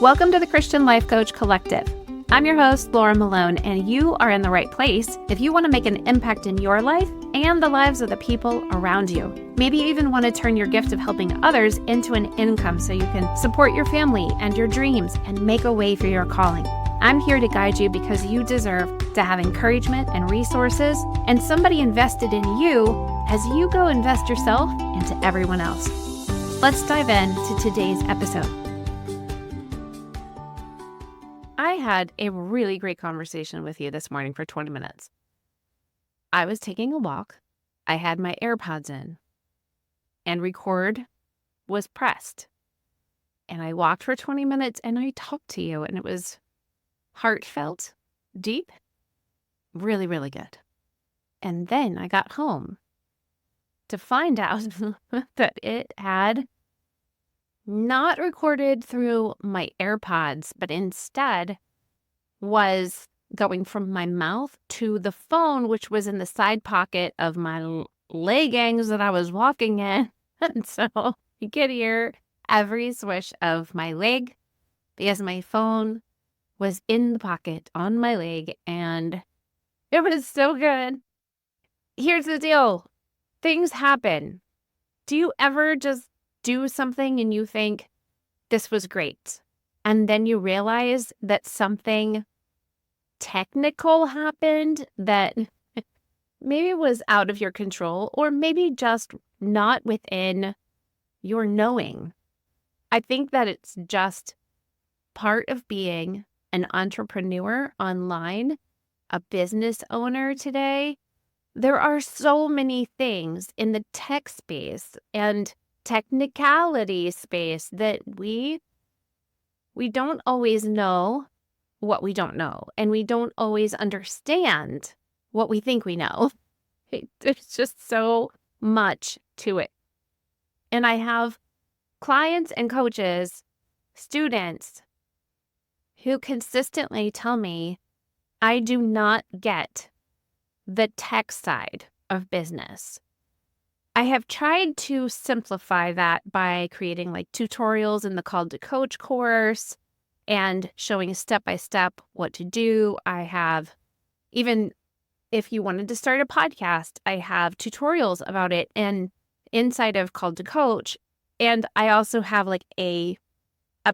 Welcome to the Christian Life Coach Collective. I'm your host, Laura Malone, and you are in the right place if you want to make an impact in your life and the lives of the people around you. Maybe you even want to turn your gift of helping others into an income so you can support your family and your dreams and make a way for your calling. I'm here to guide you because you deserve to have encouragement and resources and somebody invested in you as you go invest yourself into everyone else. Let's dive into today's episode. I had a really great conversation with you this morning for 20 minutes. I was taking a walk. I had my AirPods in and record was pressed. And I walked for 20 minutes and I talked to you and it was heartfelt, deep, really, really good. And then I got home to find out that it had not recorded through my AirPods, but instead was going from my mouth to the phone, which was in the side pocket of my leggings that I was walking in. And so you could hear every swish of my leg because my phone was in the pocket on my leg and it was so good. Here's the deal. Things happen. Do you ever just do something and you think this was great? And then you realize that something technical happened that maybe was out of your control or maybe just not within your knowing. I think that it's just part of being an entrepreneur online, a business owner today. There are so many things in the tech space and technicality space that we don't always know what we don't know, and we don't always understand what we think we know. There's just so much to it. And I have clients and coaches, students who consistently tell me I do not get the tech side of business. I have tried to simplify that by creating like tutorials in the Called to Coach course and showing step-by-step what to do. I have, even if you wanted to start a podcast, I have tutorials about it and inside of Called to Coach. And I also have like a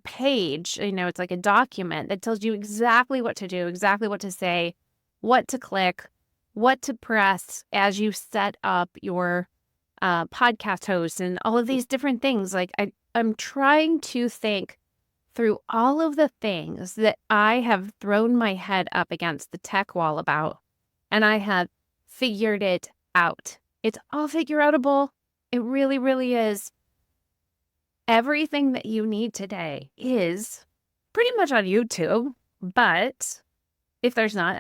page, it's like a document that tells you exactly what to do, exactly what to say, what to click, what to press as you set up your podcast host and all of these different things. Like I'm trying to think through all of the things that I have thrown my head up against the tech wall about, and I have figured it out. It's all figure outable. It really, really is. Everything that you need today is pretty much on YouTube, but if there's not,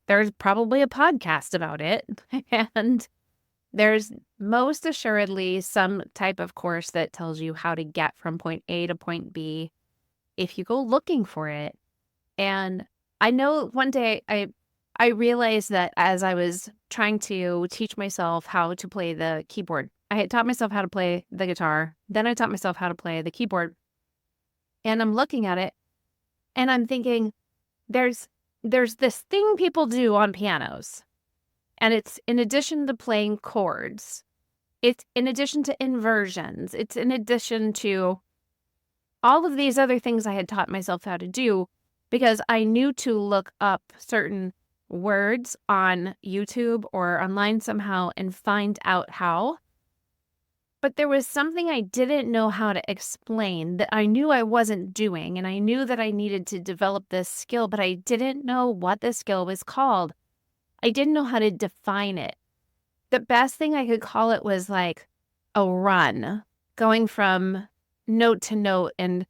there's probably a podcast about it, and there's most assuredly some type of course that tells you how to get from point A to point B if you go looking for it. And I know one day I realized that as I was trying to teach myself how to play the keyboard, I had taught myself how to play the guitar. Then I taught myself how to play the keyboard. And I'm looking at it and I'm thinking, there's this thing people do on pianos. And it's in addition to playing chords. It's in addition to inversions. It's in addition to all of these other things I had taught myself how to do because I knew to look up certain words on YouTube or online somehow and find out how. But there was something I didn't know how to explain that I knew I wasn't doing, and I knew that I needed to develop this skill, but I didn't know what the skill was called. I didn't know how to define it. The best thing I could call it was like a run, going from note to note and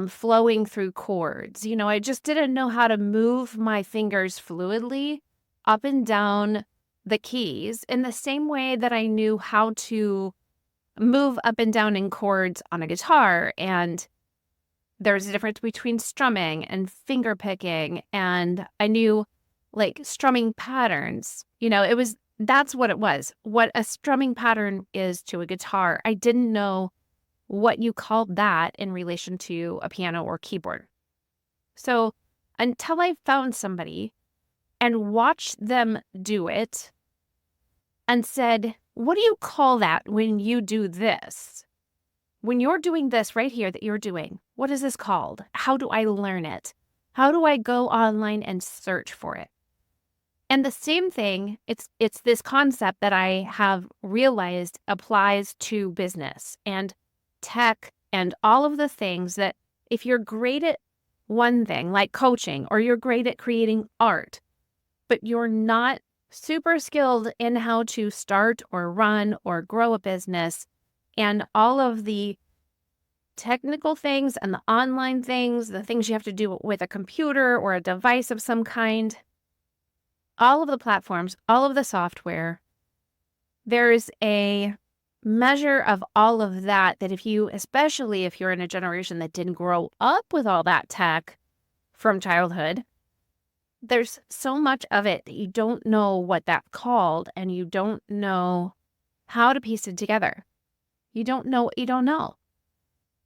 flowing through chords. I just didn't know how to move my fingers fluidly up and down the keys in the same way that I knew how to move up and down in chords on a guitar. And there's a difference between strumming and finger picking. And I knew like strumming patterns, that's what it was, what a strumming pattern is to a guitar. I didn't know what you called that in relation to a piano or keyboard. So until I found somebody and watched them do it and said, what do you call that when you do this? When you're doing this right here that you're doing, what is this called? How do I learn it? How do I go online and search for it? And the same thing, it's this concept that I have realized applies to business and tech and all of the things that if you're great at one thing, like coaching, or you're great at creating art, but you're not super skilled in how to start or run or grow a business and all of the technical things and the online things, the things you have to do with a computer or a device of some kind, all of the platforms, all of the software, there's a measure of all of that if you, especially if you're in a generation that didn't grow up with all that tech from childhood, there's so much of it that you don't know what that's called and you don't know how to piece it together. You don't know what you don't know.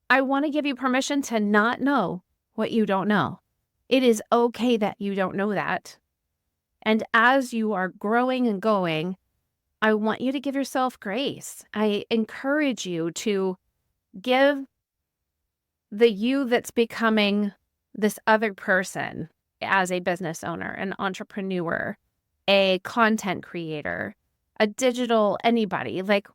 I want to give you permission to not know what you don't know. It is okay that you don't know that. And as you are growing and going, I want you to give yourself grace. I encourage you to give the you that's becoming this other person as a business owner, an entrepreneur, a content creator, a digital anybody, like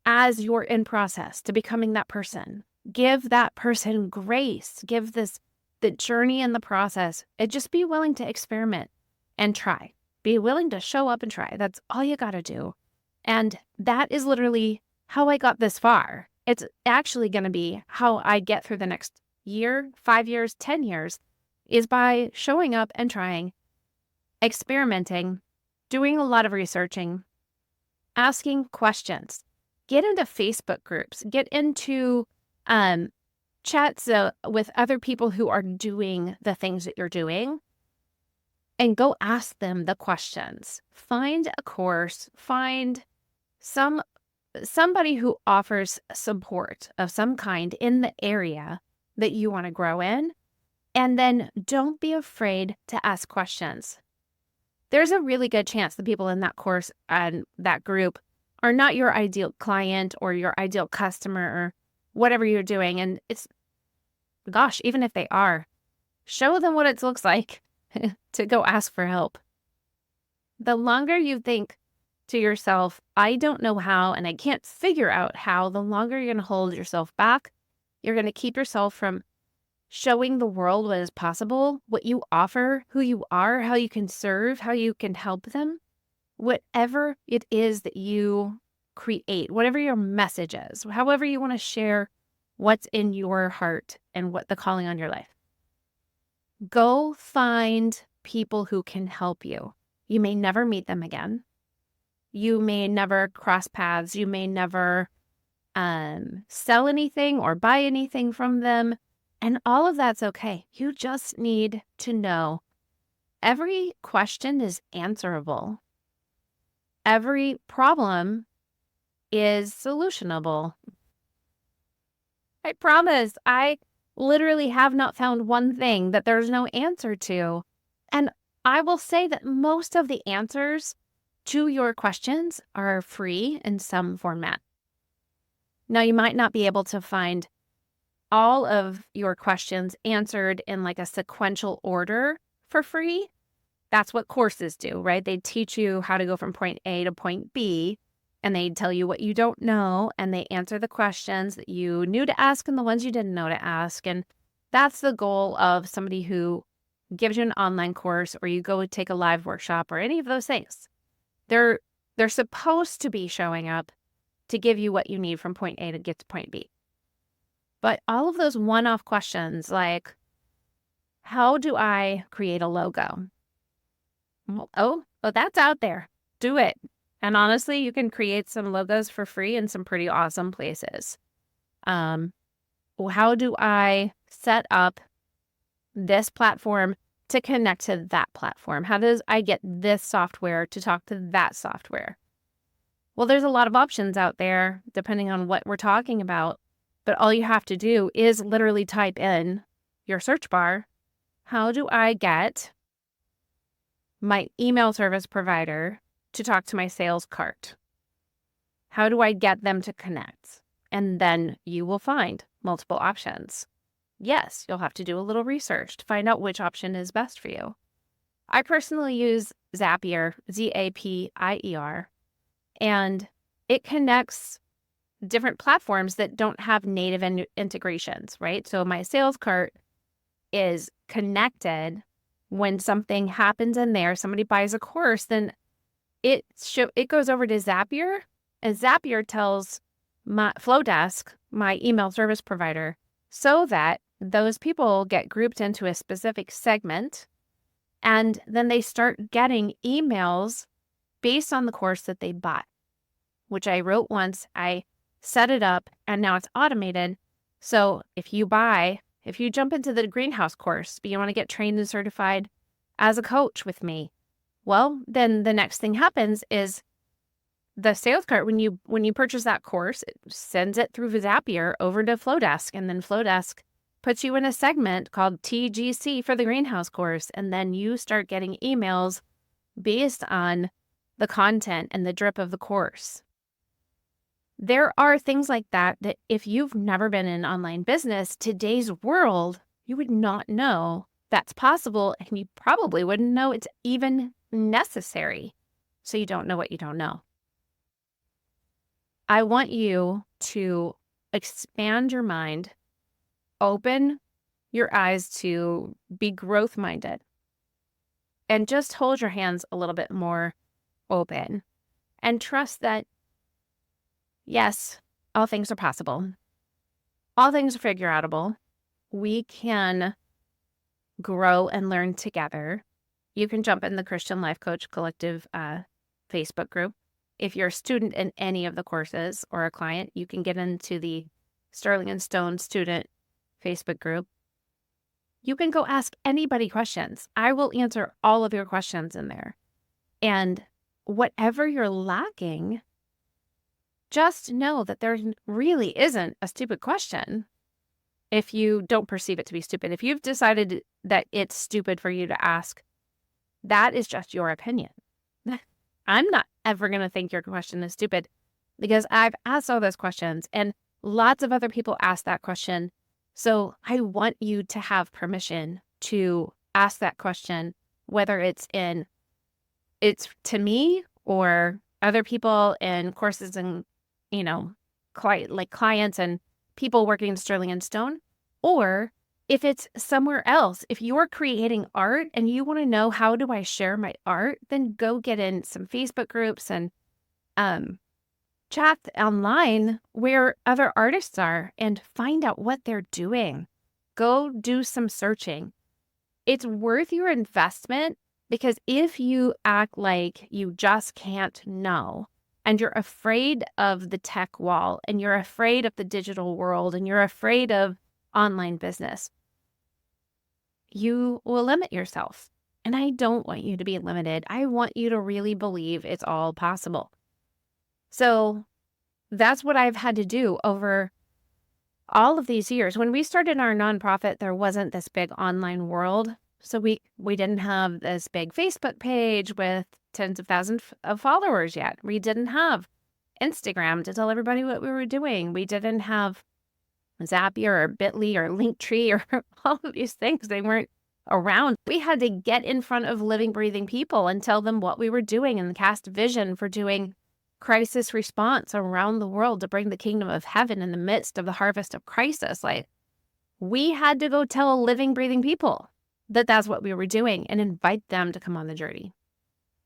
as you're in process to becoming that person, give that person grace. Give the journey and the process. And just be willing to experiment and try. Be willing to show up and try. That's all you got to do. And that is literally how I got this far. It's actually going to be how I get through the next year, 5 years, 10 years, is by showing up and trying, experimenting, doing a lot of researching, asking questions. Get into Facebook groups. Get into chats with other people who are doing the things that you're doing. And go ask them the questions. Find a course. Find somebody who offers support of some kind in the area that you want to grow in. And then don't be afraid to ask questions. There's a really good chance the people in that course and that group are not your ideal client or your ideal customer or whatever you're doing. And gosh, even if they are, show them what it looks like to go ask for help. The longer you think to yourself, I don't know how, and I can't figure out how, the longer you're going to hold yourself back. You're going to keep yourself from showing the world what is possible, what you offer, who you are, how you can serve, how you can help them. Whatever it is that you create, whatever your message is, however you want to share what's in your heart and what the calling on your life. Go find people who can help you. You may never meet them again. You may never cross paths. You may never sell anything or buy anything from them. And all of that's okay. You just need to know every question is answerable. Every problem is solutionable. I promise. I literally have not found one thing that there's no answer to. And I will say that most of the answers to your questions are free in some format. Now, you might not be able to find all of your questions answered in like a sequential order for free. That's what courses do, right? They teach you how to go from point A to point B, and they tell you what you don't know, and they answer the questions that you knew to ask and the ones you didn't know to ask. And that's the goal of somebody who gives you an online course or you go take a live workshop or any of those things. They're supposed to be showing up to give you what you need from point A to get to point B. But all of those one-off questions like, how do I create a logo? Well, oh, that's out there. Do it. And honestly, you can create some logos for free in some pretty awesome places. How do I set up this platform to connect to that platform? How does I get this software to talk to that software? Well, there's a lot of options out there depending on what we're talking about. But all you have to do is literally type in your search bar, how do I get my email service provider to talk to my sales cart? How do I get them to connect? And then you will find multiple options. Yes, you'll have to do a little research to find out which option is best for you. I personally use Zapier, Zapier, and it connects different platforms that don't have native integrations, right? So my sales cart is connected. When something happens in there, somebody buys a course, then it goes over to Zapier, and Zapier tells my Flowdesk, my email service provider, so that those people get grouped into a specific segment, and then they start getting emails based on the course that they bought, which I wrote once. I set it up, and now it's automated. So if you jump into the greenhouse course, but you want to get trained and certified as a coach with me, well, then the next thing happens is the sales cart, when you purchase that course, it sends it through Zapier over to Flowdesk, and then Flowdesk puts you in a segment called TGC for the greenhouse course, and then you start getting emails based on the content and the drip of the course. There are things like that if you've never been in online business, today's world, you would not know that's possible, and you probably wouldn't know it's even necessary. So you don't know what you don't know. I want you to expand your mind, open your eyes to be growth-minded, and just hold your hands a little bit more open and trust that, yes, all things are possible. All things are figure-outable. We can grow and learn together. You can jump in the Christian Life Coach Collective Facebook group. If you're a student in any of the courses or a client, you can get into the Sterling and Stone student Facebook group. You can go ask anybody questions. I will answer all of your questions in there. And whatever you're lacking, just know that there really isn't a stupid question if you don't perceive it to be stupid. If you've decided that it's stupid for you to ask, that is just your opinion. I'm not ever going to think your question is stupid because I've asked all those questions and lots of other people ask that question. So I want you to have permission to ask that question, whether it's to me or other people in courses and, clients and people working in Sterling and Stone, or if it's somewhere else. If you're creating art and you want to know how do I share my art, then go get in some Facebook groups and chat online where other artists are and find out what they're doing. Go do some searching. It's worth your investment, because if you act like you just can't know and you're afraid of the tech wall and you're afraid of the digital world and you're afraid of online business, you will limit yourself. And I don't want you to be limited. I want you to really believe it's all possible. So that's what I've had to do over all of these years. When we started our nonprofit, there wasn't this big online world. So we didn't have this big Facebook page with tens of thousands of followers yet. We didn't have Instagram to tell everybody what we were doing. We didn't have Zapier or Bitly or Linktree or all of these things. They weren't around. We had to get in front of living, breathing people and tell them what we were doing and cast vision for doing crisis response around the world to bring the kingdom of heaven in the midst of the harvest of crisis. Like, we had to go tell living, breathing people that that's what we were doing and invite them to come on the journey.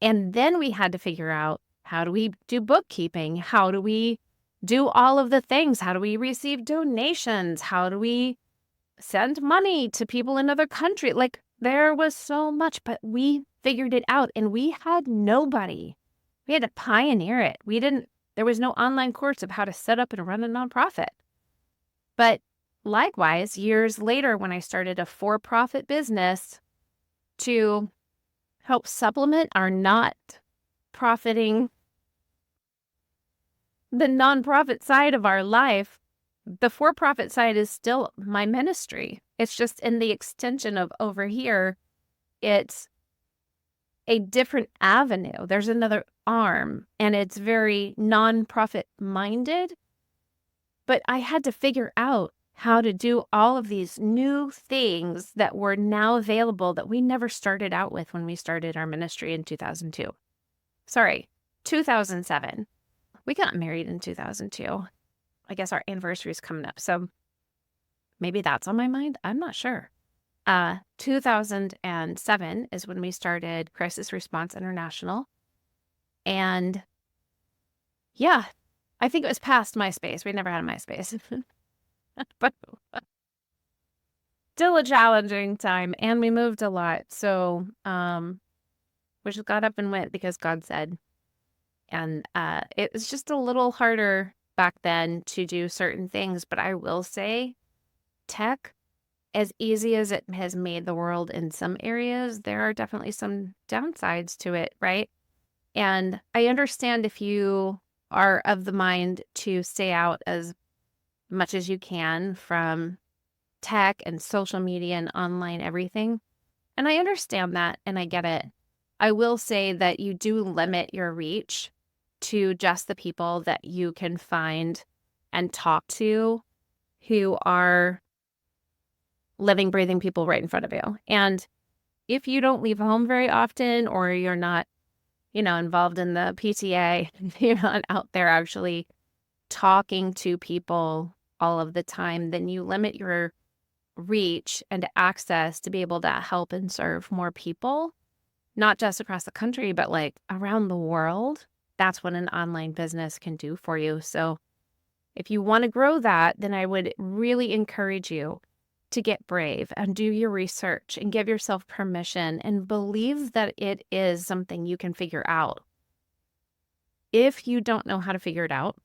And then we had to figure out, how do we do bookkeeping? How do we do all of the things? How do we receive donations? How do we send money to people in other countries? Like, there was so much, but we figured it out, and we had nobody. We had to pioneer it. There was no online course of how to set up and run a nonprofit. But likewise, years later, when I started a for-profit business to help supplement our not profiting the nonprofit side of our life, the for-profit side is still my ministry. It's just in the extension of over here, it's a different avenue. There's another arm, and it's very nonprofit minded. But I had to figure out how to do all of these new things that were now available that we never started out with when we started our ministry in 2002. Sorry, 2007. We got married in 2002. I guess our anniversary is coming up. So maybe that's on my mind. I'm not sure. 2007 is when we started Crisis Response International. And yeah, I think it was past MySpace. We never had a MySpace. But still a challenging time. And we moved a lot. So we just got up and went because God said. And it was just a little harder back then to do certain things. But I will say, tech, as easy as it has made the world in some areas, there are definitely some downsides to it, right? And I understand if you are of the mind to stay out as much as you can from tech and social media and online everything. And I understand that and I get it. I will say that you do limit your reach to just the people that you can find and talk to who are living, breathing people right in front of you. And if you don't leave home very often, or you're not, involved in the PTA, you're not out there actually talking to people all of the time, then you limit your reach and access to be able to help and serve more people, not just across the country, but like around the world. That's what an online business can do for you. So if you want to grow that, then I would really encourage you to get brave and do your research and give yourself permission and believe that it is something you can figure out. If you don't know how to figure it out,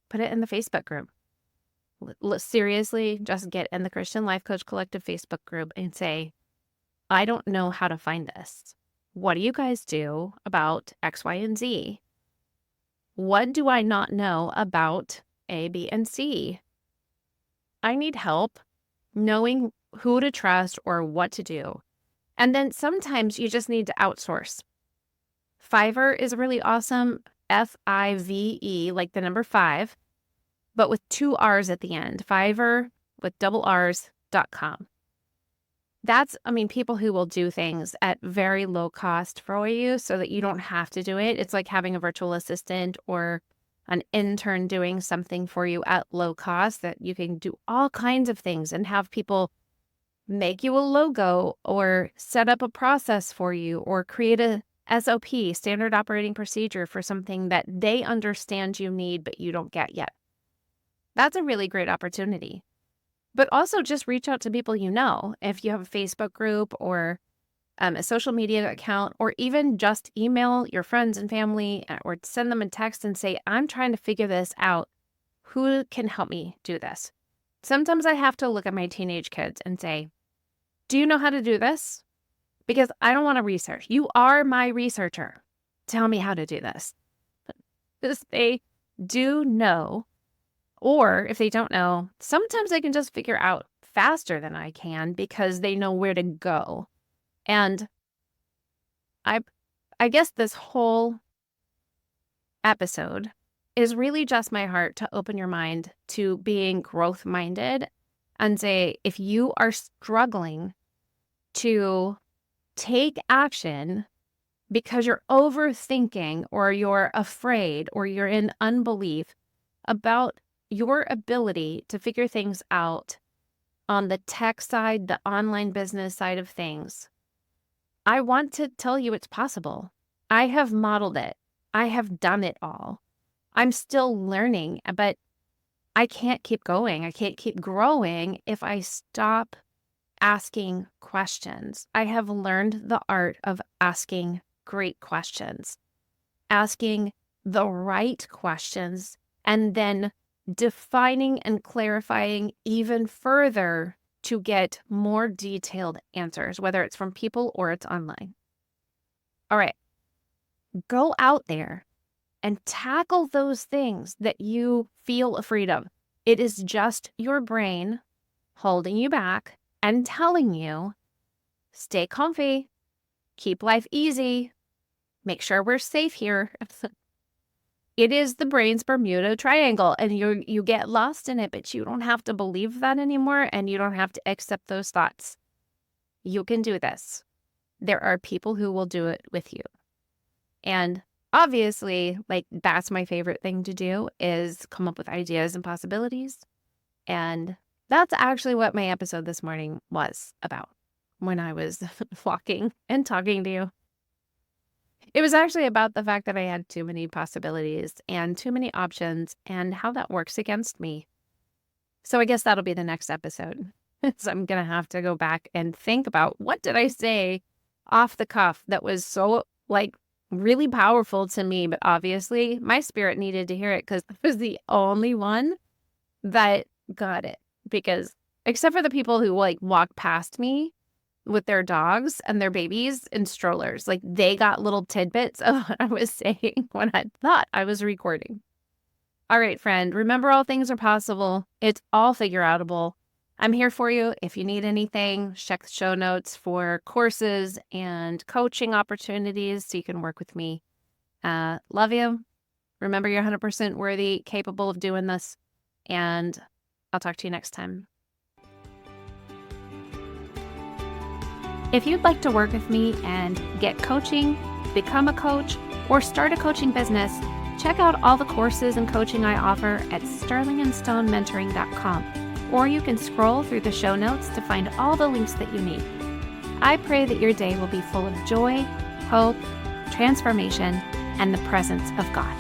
put it in the Facebook group. Seriously, just get in the Christian Life Coach Collective Facebook group and say, I don't know how to find this. What do you guys do about X, Y, and Z? What do I not know about A, B, and C? I need help knowing who to trust or what to do. And then sometimes you just need to outsource. Fiverr is really awesome. Five, like the number 5, but with 2 R's at the end. Fiverr with double R's.com. That's, people who will do things at very low cost for you so that you don't have to do it. It's like having a virtual assistant or an intern doing something for you at low cost, that you can do all kinds of things and have people make you a logo or set up a process for you or create a SOP, standard operating procedure, for something that they understand you need but you don't get yet. That's a really great opportunity. But also just reach out to people you know. If you have a Facebook group or a social media account, or even just email your friends and family or send them a text and say, I'm trying to figure this out. Who can help me do this? Sometimes I have to look at my teenage kids and say, do you know how to do this? Because I don't want to research. You are my researcher. Tell me how to do this. Because they do know, or if they don't know, sometimes they can just figure out faster than I can because they know where to go. And I guess this whole episode is really just my heart to open your mind to being growth-minded and say, if you are struggling to take action because you're overthinking or you're afraid or you're in unbelief about your ability to figure things out on the tech side, the online business side of things, I want to tell you it's possible. I have modeled it. I have done it all. I'm still learning, but I can't keep going. I can't keep growing if I stop asking questions. I have learned the art of asking great questions, asking the right questions, and then defining and clarifying even further to get more detailed answers, whether it's from people or it's online. All right, go out there and tackle those things that you feel afraid of. It is just your brain holding you back and telling you, stay comfy, keep life easy, make sure we're safe here. It is the brain's Bermuda Triangle, and you get lost in it, but you don't have to believe that anymore, and you don't have to accept those thoughts. You can do this. There are people who will do it with you. And obviously, like, that's my favorite thing to do, is come up with ideas and possibilities. And that's actually what my episode this morning was about when I was walking and talking to you. It was actually about the fact that I had too many possibilities and too many options and how that works against me. So I guess that'll be the next episode. So I'm going to have to go back and think about, what did I say off the cuff that was so, like, really powerful to me? But obviously my spirit needed to hear it, because I was the only one that got it. Because except for the people who, like, walk past me with their dogs and their babies in strollers, like, they got little tidbits of what I was saying when I thought I was recording. All right, friend, remember, all things are possible. It's all figure outable. I'm here for you. If you need anything, check the show notes for courses and coaching opportunities so you can work with me. Love you. Remember, you're 100% worthy, capable of doing this, and I'll talk to you next time. If you'd like to work with me and get coaching, become a coach, or start a coaching business, check out all the courses and coaching I offer at sterlingandstonementoring.com, or you can scroll through the show notes to find all the links that you need. I pray that your day will be full of joy, hope, transformation, and the presence of God.